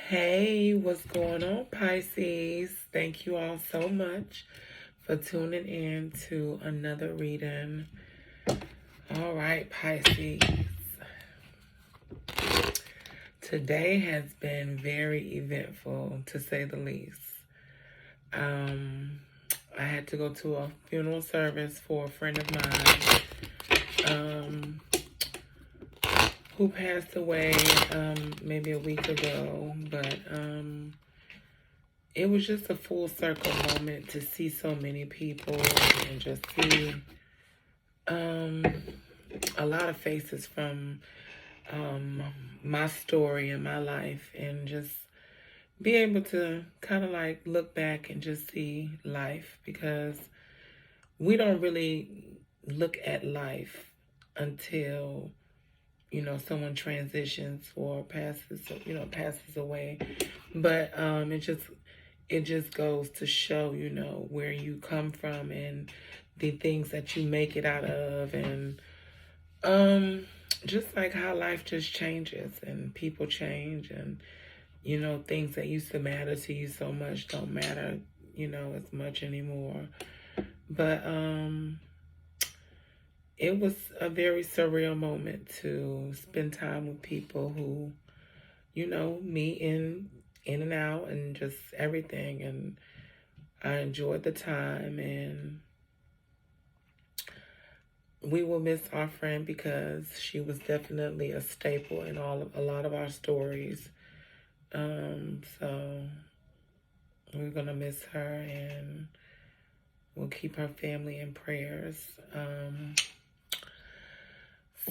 Hey, what's going on, Pisces? Thank you all so much for tuning in to another reading. All right, Pisces. Today has been very eventful, to say the least. I had to go to a funeral service for a friend of mine who passed away maybe a week ago, but it was just a full circle moment to see so many people and just see a lot of faces from my story and my life, and just be able to kind of like look back and just see life, because we don't really look at life until someone transitions or passes away. But it just goes to show, where you come from and the things that you make it out of, and just like how life just changes and people change, and things that used to matter to you so much don't matter, as much anymore. But it was a very surreal moment to spend time with people who, me in and out and just everything. And I enjoyed the time, and we will miss our friend because she was definitely a staple in a lot of our stories. So we're gonna miss her, and we'll keep her family in prayers.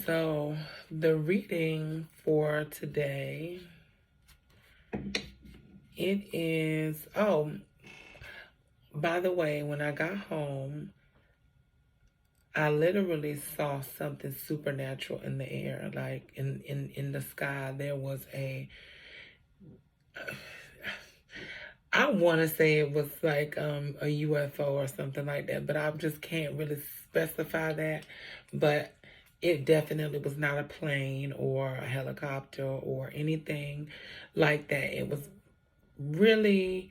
So the reading for today, it is, by the way, when I got home, I literally saw something supernatural in the air, like in the sky. There was I want to say it was like a UFO or something like that, but I just can't really specify that. But it definitely was not a plane or a helicopter or anything like that. It was really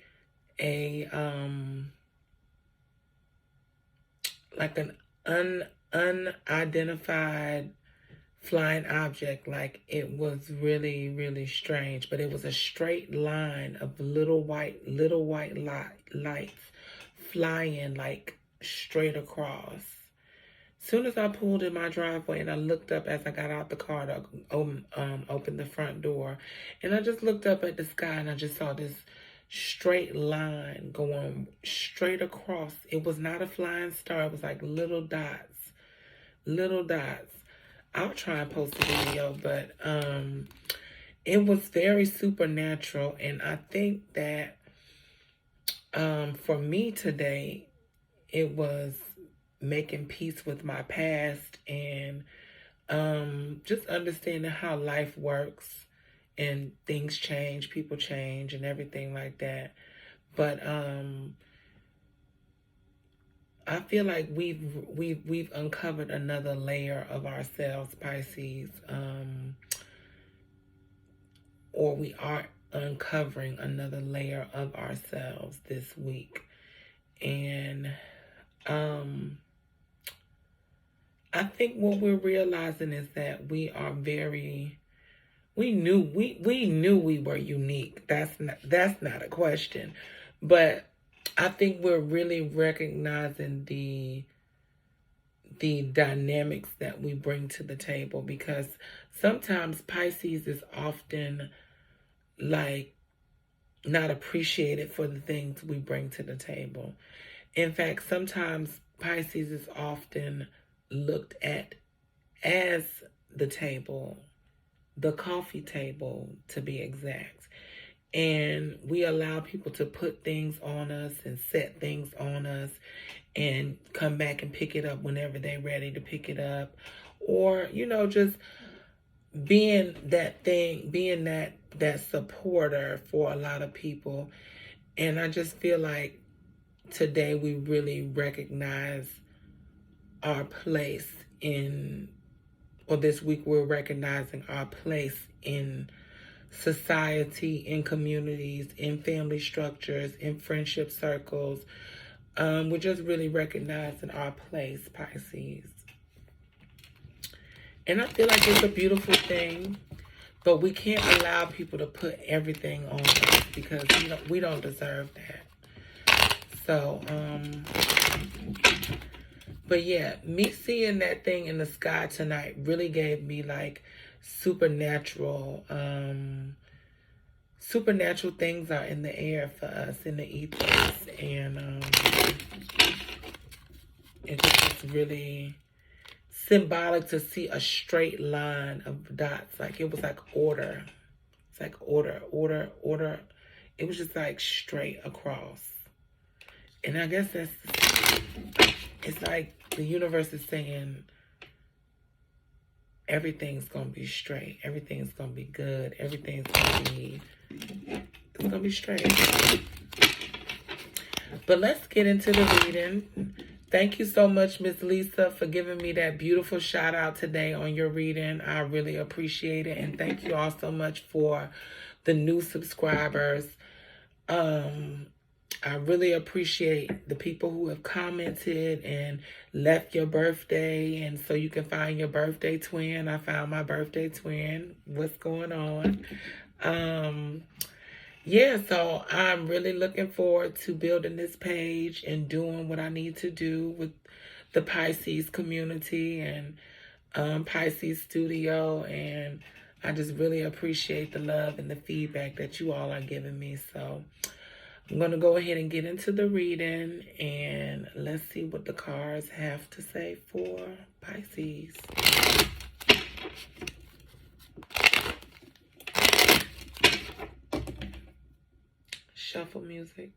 a like an unidentified flying object. Like, it was really, really strange, but it was a straight line of little white lights flying like straight across. Soon as I pulled in my driveway and I looked up as I got out the car to open the front door, and I just looked up at the sky and I just saw this straight line going straight across. It was not a flying star. It was like little dots, little dots. I'll try and post a video, but it was very supernatural, and I think that for me today, it was making peace with my past, and just understanding how life works and things change, people change, and everything like that. But I feel like we've uncovered another layer of ourselves, Pisces, or we are uncovering another layer of ourselves this week. And I think what we're realizing is that we are we knew we were unique. That's not a question. But I think we're really recognizing the dynamics that we bring to the table, because sometimes Pisces is often like not appreciated for the things we bring to the table. In fact, sometimes Pisces is often looked at as the table, the coffee table to be exact. And we allow people to put things on us and set things on us and come back and pick it up whenever they're ready to pick it up. Or, just being that supporter for a lot of people. And I just feel like today we really recognize our place or this week we're recognizing our place in society, in communities, in family structures, in friendship circles. We're just really recognizing our place, Pisces. And I feel like it's a beautiful thing, but we can't allow people to put everything on us because we don't deserve that. So, but yeah, me seeing that thing in the sky tonight really gave me like supernatural things are in the air for us, in the ethers, and it just was really symbolic to see a straight line of dots. Like it was like order. It's like order, order, order. It was just like straight across. And I guess it's like the universe is saying everything's going to be straight. Everything's going to be good. Everything's going to be straight. But let's get into the reading. Thank you so much, Miss Lisa, for giving me that beautiful shout out today on your reading. I really appreciate it. And thank you all so much for the new subscribers. I really appreciate the people who have commented and left your birthday. And so you can find your birthday twin. I found my birthday twin. What's going on? Yeah, so I'm really looking forward to building this page and doing what I need to do with the Pisces community and Pisces Studio. And I just really appreciate the love and the feedback that you all are giving me. So I'm going to go ahead and get into the reading, and let's see what the cards have to say for Pisces. Shuffle music.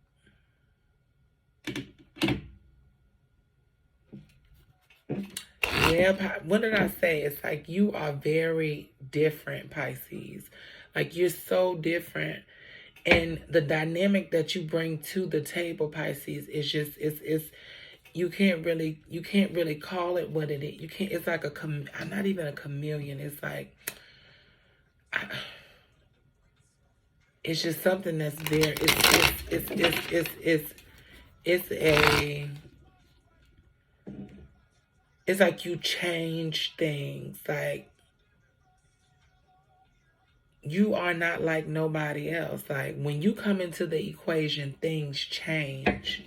Yeah, what did I say? It's like you are very different, Pisces. Like you're so different. And the dynamic that you bring to the table, Pisces, is just it's you can't really call it what it is. You can't. It's like I'm not even a chameleon. It's like it's just something that's there. It's like you change things. Like you are not like nobody else. Like when you come into the equation, things change.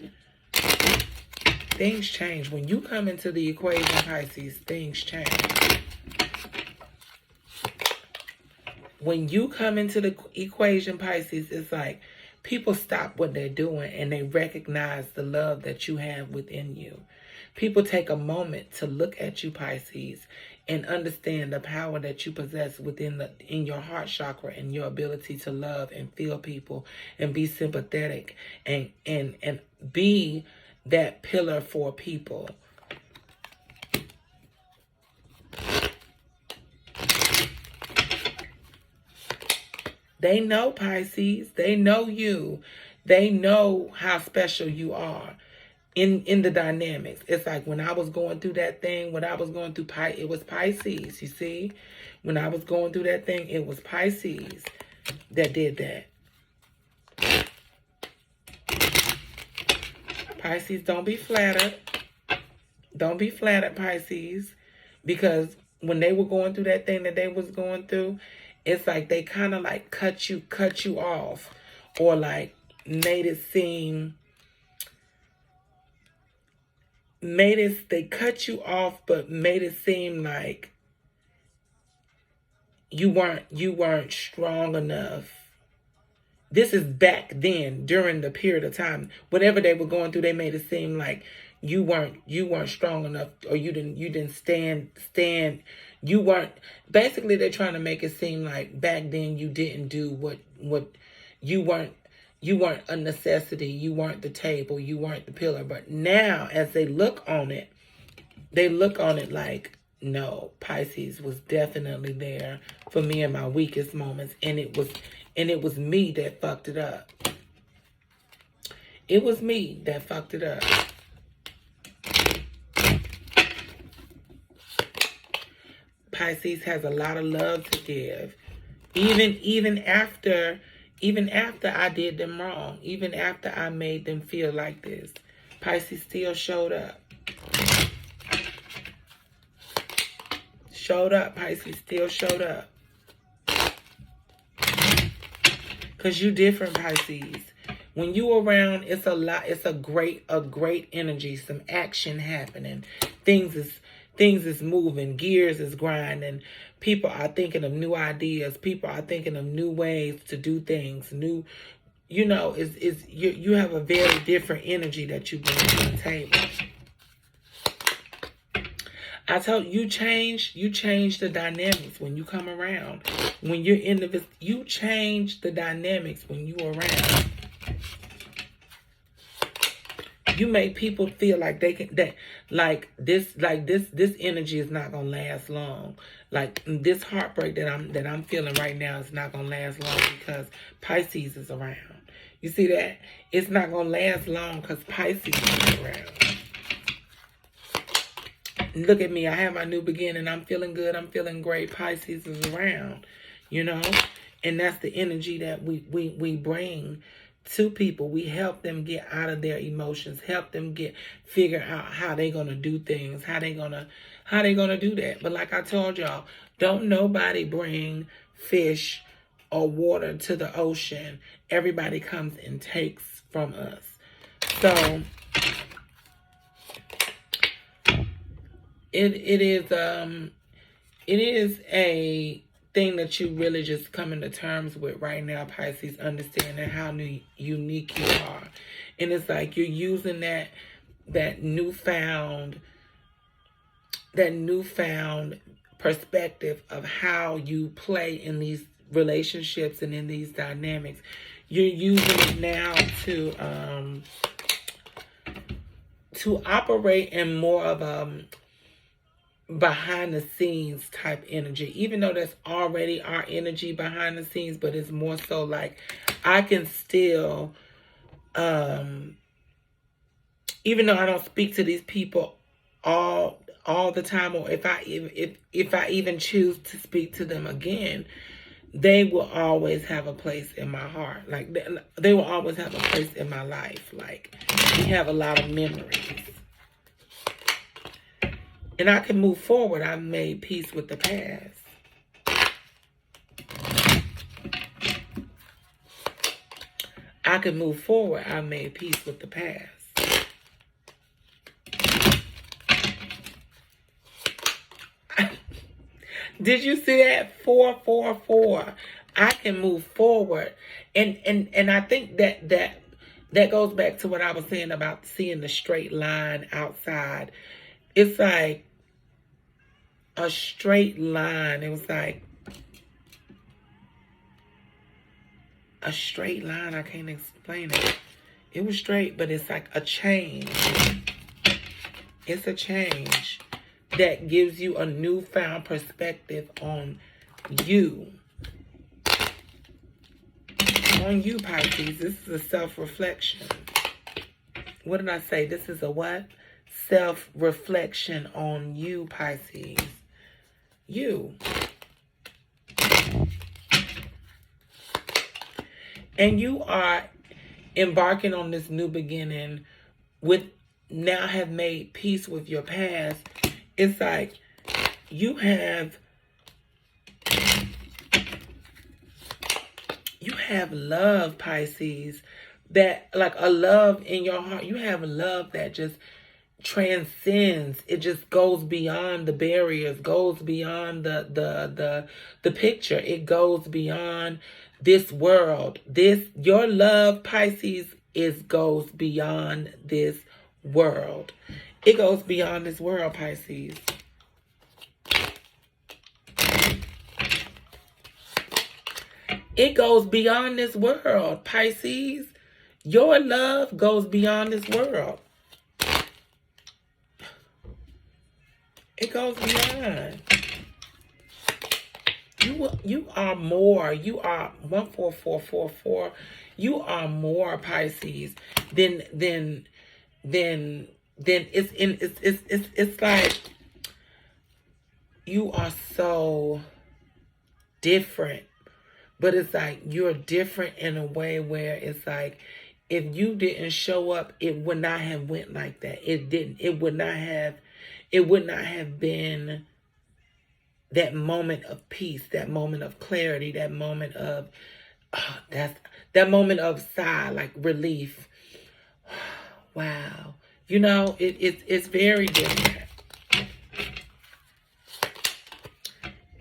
Things change. When you come into the equation, Pisces, things change. When you come into the equation, Pisces, it's like people stop what they're doing and they recognize the love that you have within you. People take a moment to look at you, Pisces, and understand the power that you possess in your heart chakra and your ability to love and feel people and be sympathetic and be that pillar for people. They know, Pisces. They know you. They know how special you are in the dynamics. It's like when I was going through that thing, when I was going through it was Pisces, you see? When I was going through that thing, it was Pisces that did that. Pisces, don't be flattered. Don't be flattered, Pisces. Because when they were going through that thing that they was going through, it's like they kind of like cut you off, or like made it seem, they cut you off, but made it seem like you weren't strong enough. This is back then, during the period of time, whatever they were going through, they made it seem like you weren't strong enough, or you didn't stand. You weren't. Basically, they're trying to make it seem like back then you didn't do what you weren't. You weren't a necessity. You weren't the table. You weren't the pillar. But now, as they look on it like, no, Pisces was definitely there for me in my weakest moments, and it was me that fucked it up. It was me that fucked it up. Pisces has a lot of love to give. Even after I did them wrong, even after I made them feel like this, Pisces still showed up. Showed up, Pisces still showed up. Because you different, Pisces. When you around, it's a lot, it's a great energy, some action happening. Things is moving, gears is grinding. People are thinking of new ideas. People are thinking of new ways to do things. New, you know, you have a very different energy that you bring to the table. I told you, change the dynamics when you come around. When you're in the, you change the dynamics when you around. You make people feel like they can, that this energy is not gonna last long. Like this heartbreak that I'm feeling right now is not gonna last long because Pisces is around. You see that? It's not gonna last long because Pisces is around. Look at me. I have my new beginning. I'm feeling good. I'm feeling great. Pisces is around, you know? And that's the energy that we bring to people. We help them get out of their emotions, help them figure out how they're going to do things, how they going to do that. But like I told y'all, don't nobody bring fish or water to the ocean. Everybody comes and takes from us. So it is a thing that you really just coming to terms with right now, Pisces, understanding how unique you are. And it's like you're using that newfound perspective of how you play in these relationships and in these dynamics. You're using it now to operate in more of a behind the scenes type energy, even though that's already our energy behind the scenes, but it's more so like I can still even though I don't speak to these people all the time, or if I even choose to speak to them again, they will always have a place in my heart. Like they will always have a place in my life. Like we have a lot of memories. And I can move forward. I've made peace with the past. I can move forward. I've made peace with the past. Did you see that? 444. I can move forward. And I think that goes back to what I was saying about seeing the straight line outside. It's like a straight line. It was like a straight line. I can't explain it. It was straight, but it's like a change. It's a change that gives you a newfound perspective on you. On you, Pisces. This is a self-reflection. What did I say? This is a what? Self-reflection on you, Pisces. You. And you are embarking on this new beginning with now have made peace with your past. It's like you have love, Pisces, that like a love in your heart. You have a love that just transcends. It just goes beyond the barriers, goes beyond the picture. It goes beyond this world. Your love, Pisces, goes beyond this world. It goes beyond this world, Pisces. It goes beyond this world, Pisces. Your love goes beyond this world. It goes beyond. You are more. You are 14444. You are more, Pisces, than it's like you are so different But it's like you're different in a way where it's like if you didn't show up, it would not have went like that. It didn't. It would not have been that moment of peace, that moment of clarity, that moment of that moment of sigh, like relief. Wow. You know, it's very different.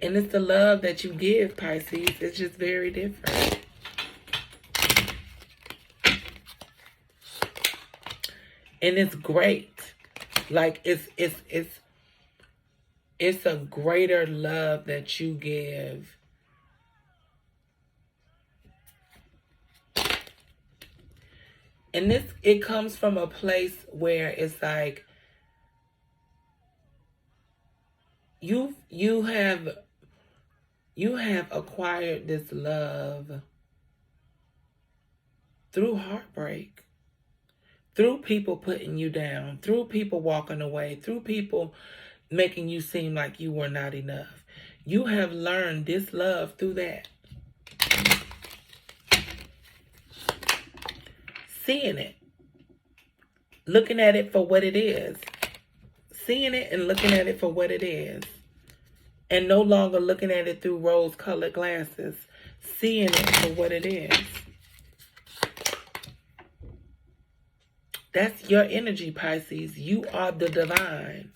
And it's the love that you give, Pisces. It's just very different. And it's great. Like it's a greater love that you give. And it comes from a place where it's like you have acquired this love through heartbreak, through people putting you down, through people walking away, through people making you seem like you were not enough. You have learned this love through that. Seeing it, looking at it for what it is. Seeing it and looking at it for what it is. And no longer looking at it through rose-colored glasses. Seeing it for what it is. That's your energy, Pisces. You are the divine.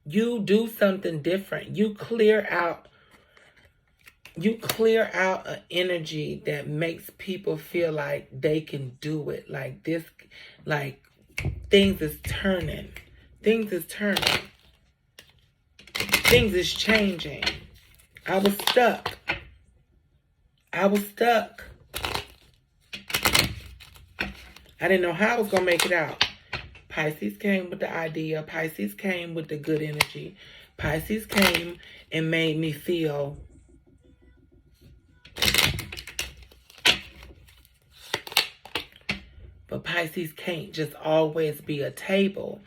You do something different. You clear out an energy that makes people feel like they can do it. Like this, like things is turning. Things is turning. Things is changing. I was stuck. I didn't know how I was going to make it out. Pisces came with the idea. Pisces came with the good energy. Pisces came and made me feel but Pisces can't just always be a table.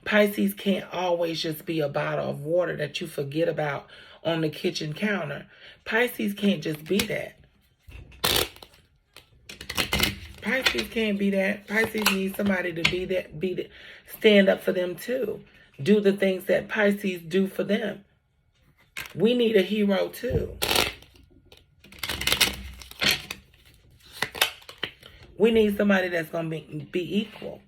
Pisces can't always just be a bottle of water that you forget about on the kitchen counter. Pisces can't just be that. Pisces can't be that. Pisces needs somebody to be that, stand up for them too. Do the things that Pisces do for them. We need a hero too. We need somebody that's going to be equal.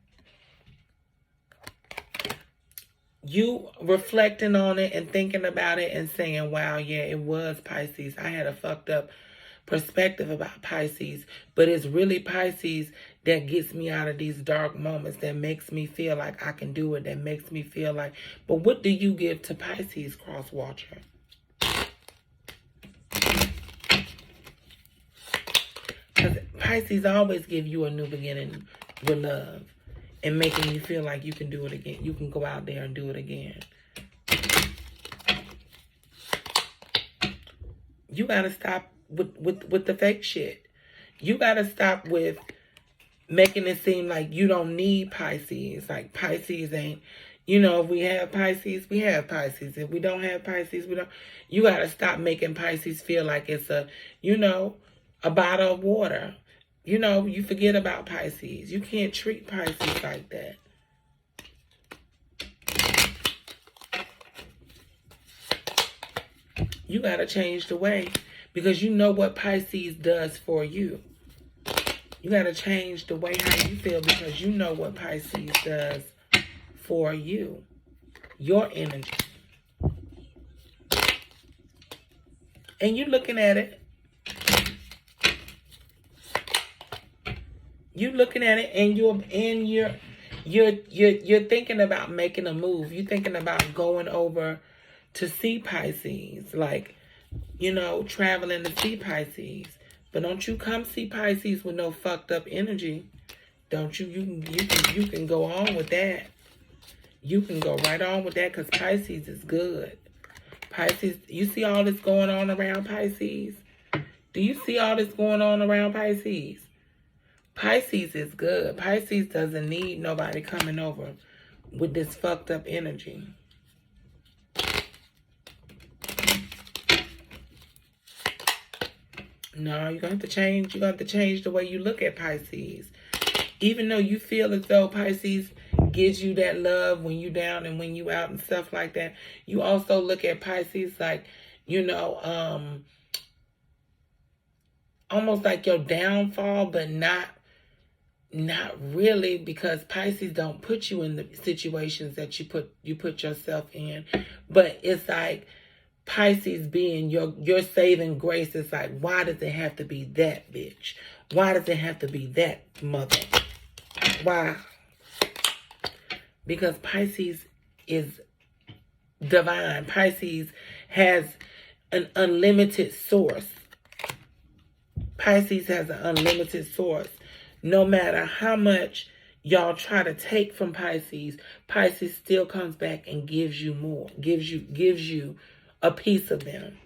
You reflecting on it and thinking about it and saying, wow, yeah, it was Pisces. I had a fucked up perspective about Pisces, but it's really Pisces that gets me out of these dark moments, that makes me feel like I can do it, that makes me feel like, but what do you give to Pisces, cross watcher? Because Pisces always give you a new beginning with love and making you feel like you can do it again. You can go out there and do it again. You got to stop with the fake shit. You got to stop with making it seem like you don't need Pisces. Like Pisces ain't, you know, if we have Pisces, we have Pisces. If we don't have Pisces, we don't. You got to stop making Pisces feel like it's a, you know, a bottle of water. You know, you forget about Pisces. You can't treat Pisces like that. You got to change the way, because you know what Pisces does for you. You got to change the way how you feel, because you know what Pisces does for you. Your energy. And you're looking at it. You're looking at it, and you're thinking about making a move. You're thinking about going over to see Pisces, like, you know, traveling to see Pisces. But don't you come see Pisces with no fucked up energy. Don't you? You can go on with that. You can go right on with that, because Pisces is good. Pisces, you see all this going on around Pisces? Do you see all this going on around Pisces? Pisces is good. Pisces doesn't need nobody coming over with this fucked up energy. No, you're going to have to change. You're going to have to change the way you look at Pisces. Even though you feel as though Pisces gives you that love when you down and when you out and stuff like that, you also look at Pisces like, you know, almost like your downfall, but not really, because Pisces don't put you in the situations that you put yourself in. But it's like Pisces being your saving grace is like, why does it have to be that bitch? Why does it have to be that mother? Why? Because Pisces is divine. Pisces has an unlimited source. Pisces has an unlimited source. No matter how much y'all try to take from Pisces, Pisces still comes back and gives you more. Gives you a piece of them.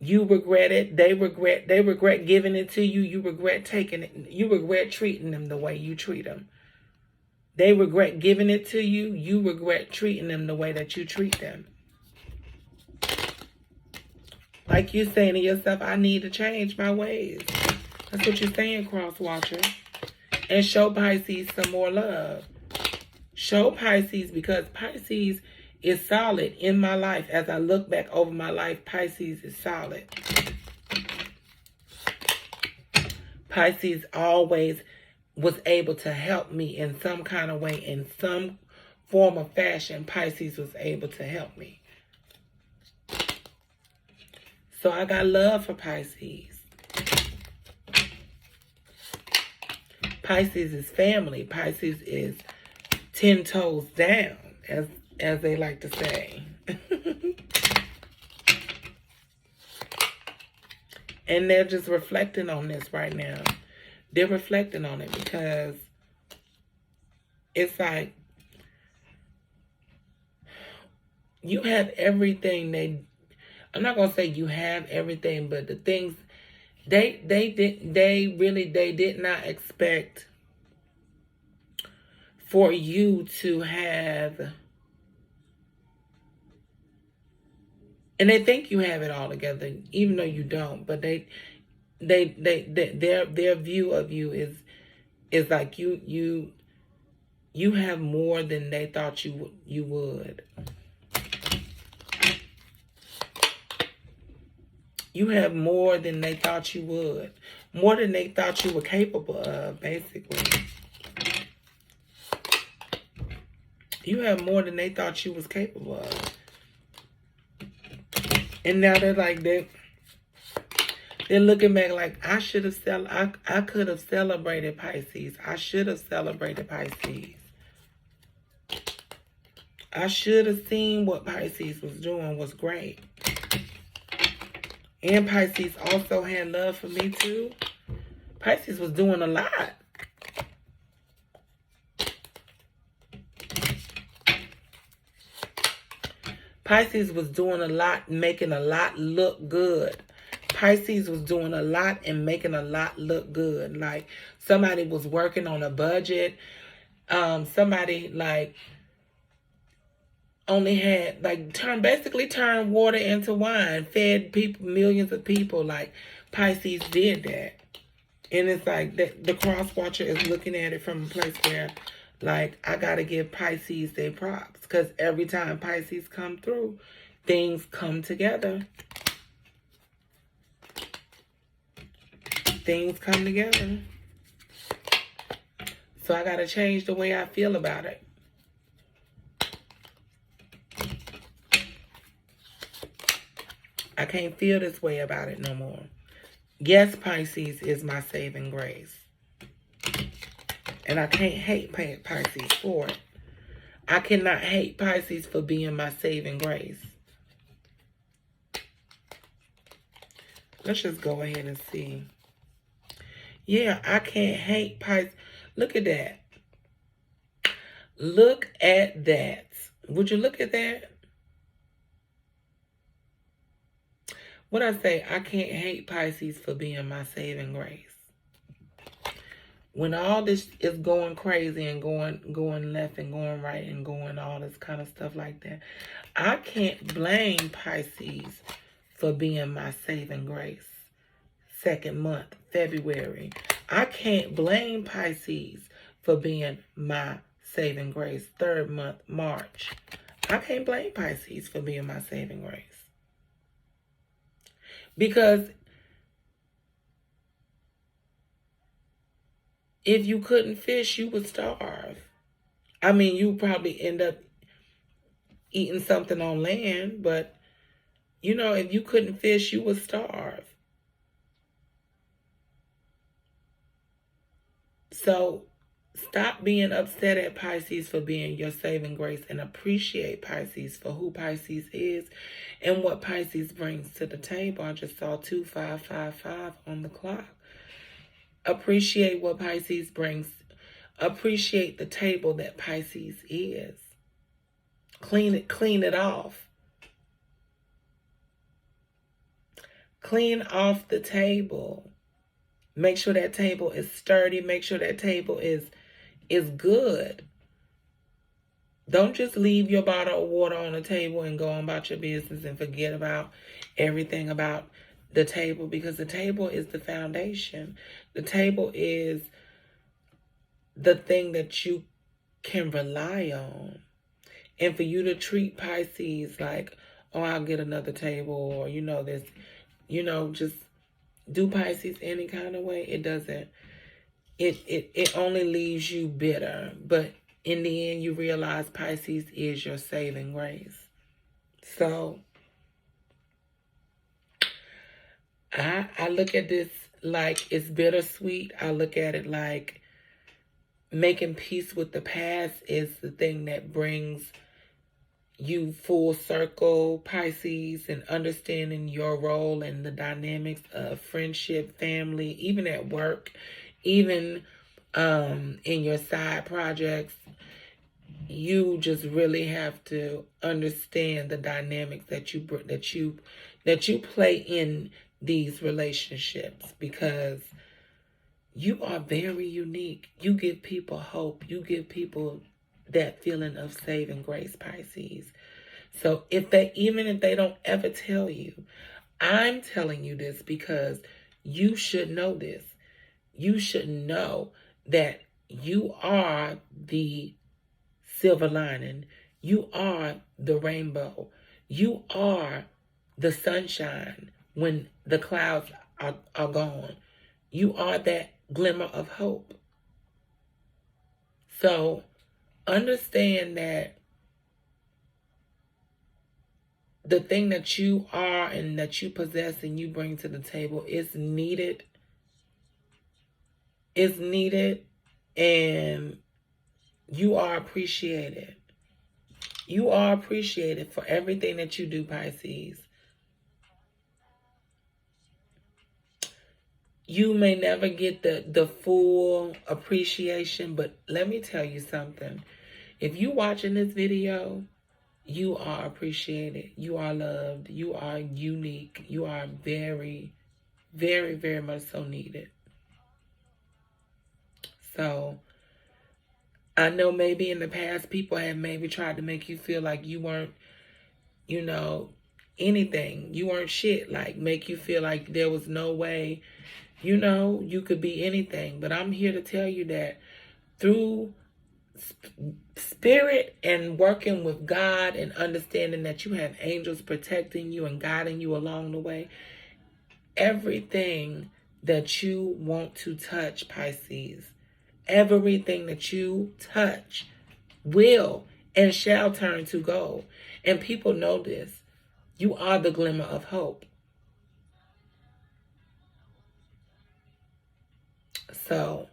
You regret it. They regret giving it to you. You regret taking it. You regret treating them the way you treat them. They regret giving it to you. You regret treating them the way that you treat them. Like you saying to yourself, I need to change my ways. That's what you're saying, Cross Watcher. And show Pisces some more love. Show Pisces, because Pisces is solid in my life. As I look back over my life, Pisces is solid. Pisces always was able to help me in some kind of way, in some form of fashion. Pisces was able to help me. So I got love for Pisces. Pisces is family. Pisces is 10 toes down, as they like to say. And they're just reflecting on this right now. They're reflecting on it because it's like you have everything. I'm not gonna say you have everything, but the things they did not expect for you to have. And they think you have it all together, even though you don't. But their view of you is like you have more than they thought you would. You have more than they thought you would, more than they thought you were capable of. Basically, you have more than they thought you was capable of. And now they're like, they're looking back like, I could have celebrated Pisces. I should have celebrated Pisces. I should have seen what Pisces was doing was great. And Pisces also had love for me too. Pisces was doing a lot. Pisces was doing a lot, making a lot look good. Pisces was doing a lot and making a lot look good. Like somebody was working on a budget. Somebody like only had basically turned water into wine, fed people, millions of people. Like Pisces did that. And it's like the cross watcher is looking at it from a place where, like, I got to give Pisces their props. Because every time Pisces come through, things come together. Things come together. So I got to change the way I feel about it. I can't feel this way about it no more. Yes, Pisces is my saving grace. And I can't hate Pisces for it. I cannot hate Pisces for being my saving grace. Let's just go ahead and see. Yeah, I can't hate Pisces. Look at that. Look at that. Would you look at that? what I say, I can't hate Pisces for being my saving grace. When all this is going crazy and going left and going right and going all this kind of stuff like that, I can't blame Pisces for being my saving grace. Second month, February. I can't blame Pisces for being my saving grace. Third month, March. I can't blame Pisces for being my saving grace. Because if you couldn't fish, you would starve. I mean, you probably end up eating something on land, but, you know, if you couldn't fish, you would starve. So stop being upset at Pisces for being your saving grace and appreciate Pisces for who Pisces is and what Pisces brings to the table. I just saw 2555 on the clock. Appreciate what Pisces brings. Appreciate the table that Pisces is. Clean it off. Clean off the table. Make sure that table is sturdy. Make sure that table is good. Don't just leave your bottle of water on the table and go on about your business and forget about everything about the table, because the table is the foundation. The table is the thing that you can rely on. And for you to treat Pisces like, oh, I'll get another table, or, you know, this, you know, just do Pisces any kind of way, it doesn't. It only leaves you bitter. But in the end, you realize Pisces is your saving grace. So I look at this like it's bittersweet. I look at it like making peace with the past is the thing that brings you full circle, Pisces, and understanding your role and the dynamics of friendship, family, even at work, even in your side projects. You just really have to understand the dynamics that you play in these relationships, because you are very unique. You give people hope. You give people that feeling of saving grace, Pisces. So even if they don't ever tell you, I'm telling you this because you should know this. You should know that you are the silver lining. You are the rainbow. You are the sunshine when the clouds are gone. You are that glimmer of hope. So understand that the thing that you are and that you possess and you bring to the table is needed. Is needed, and you are appreciated. You are appreciated for everything that you do, Pisces. You may never get the full appreciation, but let me tell you something. If you're watching this video, you are appreciated. You are loved. You are unique. You are very, very, very much so needed. So I know maybe in the past people have maybe tried to make you feel like you weren't, you know, anything. You weren't shit. Like make you feel like there was no way, you know, you could be anything. But I'm here to tell you that through spirit and working with God and understanding that you have angels protecting you and guiding you along the way, everything that you want to touch, Pisces, everything that you touch will and shall turn to gold. And people know this. You are the glimmer of hope. So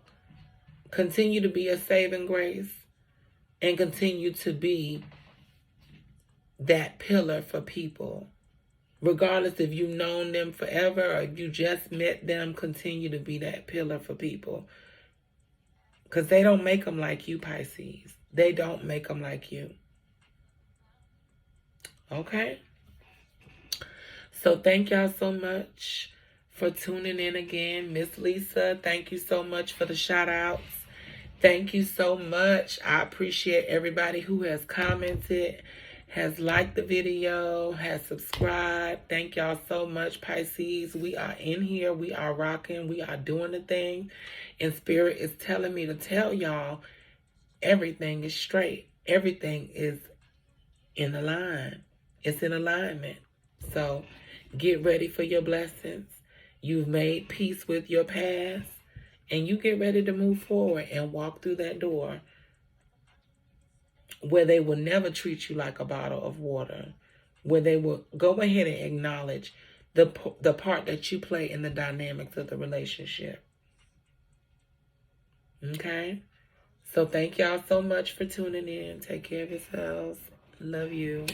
continue to be a saving grace and continue to be that pillar for people. Regardless if you've known them forever or if you just met them, continue to be that pillar for people. Because they don't make them like you, Pisces. They don't make them like you. Okay? So thank y'all so much for tuning in again. Miss Lisa, thank you so much for the shout outs. Thank you so much. I appreciate everybody who has commented, has liked the video, has subscribed. Thank y'all so much, Pisces. We are in here. We are rocking. We are doing the thing. And Spirit is telling me to tell y'all everything is straight. Everything is in a line. It's in alignment. So get ready for your blessings. You've made peace with your past. And you get ready to move forward and walk through that door where they will never treat you like a bottle of water, where they will go ahead and acknowledge the part that you play in the dynamics of the relationship. Okay? So thank y'all so much for tuning in. Take care of yourselves. Love you.